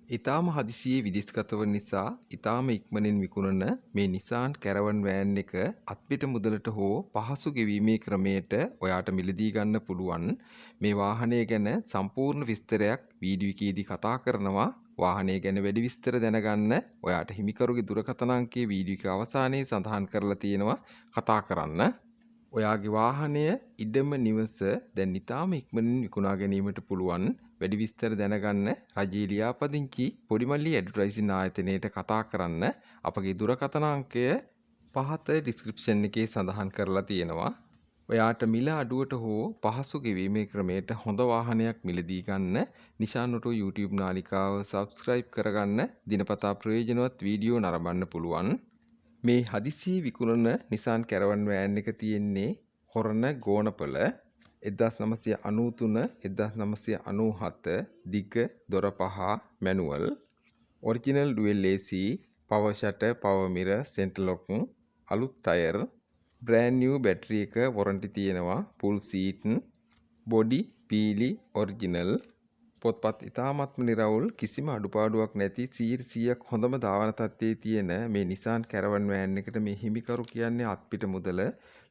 ඊටාම හදිසියේ විදේශගත වන නිසා ඊටාම ඉක්මනින් විකුණන මේ Nissan Caravan van එක අත්පිට මුදලට හෝ පහසු ගෙවීමේ ක්‍රමයට ඔයාට මිලදී ගන්න පුළුවන්. මේ වාහනය ගැන සම්පූර්ණ විස්තරයක් වීඩියෝ එකේදී කතා කරනවා. වාහනය ගැන වැඩි විස්තර දැනගන්න ඔයාට හිමිකරුගේ දුරකථන අංකය වීඩියෝ එක අවසානයේ සඳහන් කරලා තියෙනවා කතා කරන්න. ඔයාගේ වාහනය ඉඩම නිවස දැන් ඉතාම ඉක්මනින් විකුණා ගැනීමට පුළුවන්. වැඩි විස්තර දැනගන්න රජයේ ලියාපදිංචි පොඩිමල්ලි ඇඩ්වර්ටයිසින් ආයතනයට කතා කරන්න. අපගේ දුරකථන අංකය පහත ඩිස්ක්‍රිප්ෂන් එකේ සඳහන් කරලා තියෙනවා. ඔයාට මිල අඩුවට හෝ පහසු ගෙවීමේ ක්‍රමයට හොඳ වාහනයක් මිලදී ගන්න Nissan Auto YouTube නාලිකාව subscribe කරගන්න දිනපතා ප්‍රයෝජනවත් වීඩියෝ නරඹන්න පුළුවන්. මේ හදිසියේ විකුණන Nissan Caravan van එක තියෙන්නේ හොරණ ගෝනපල 1993 1997 දිග දොර පහ manual original dual AC power shutter power mirror centre lock අලුත් ටයර් බ්‍රෑන්ඩ් නිව් බැටරි එක වොරන්ටි තියෙනවා ෆුල් සීට් බොඩි පීලි ඔරිජිනල් පොත්පත් ඉතාමත්ම නිරවුල් කිසිම අඩුපාඩුවක් නැති 100%ක් හොඳම ධාවන තත්ත්වයේ තියෙන මේ Nissan Caravan van එකට මේ හිමිකරු කියන්නේ අත්පිට මුදල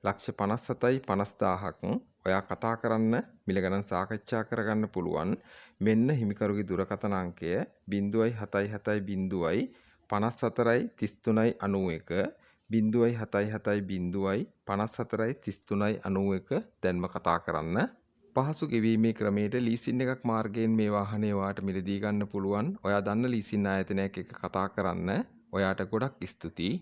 ලක්ෂ 57යි 50000ක්. ඔයා කතා කරන්න මිල ගණන් සාකච්ඡා කරගන්න පුළුවන්. මෙන්න හිමිකරුගේ දුරකථන අංකය 077 54යි 33යි 91 077 54යි 33යි 91 දැන්ම කතා කරන්න. පහසු ගෙවීමේ ක්‍රමයට ලීසින් එකක් මාර්ගයෙන් මේ වාහනේ ඔයාට මිලදී ගන්න පුළුවන්. ඔයා දන්න ලීසින් ආයතනයක් එක්ක කතා කරන්න. ඔයාට ගොඩක් ස්තුතියි.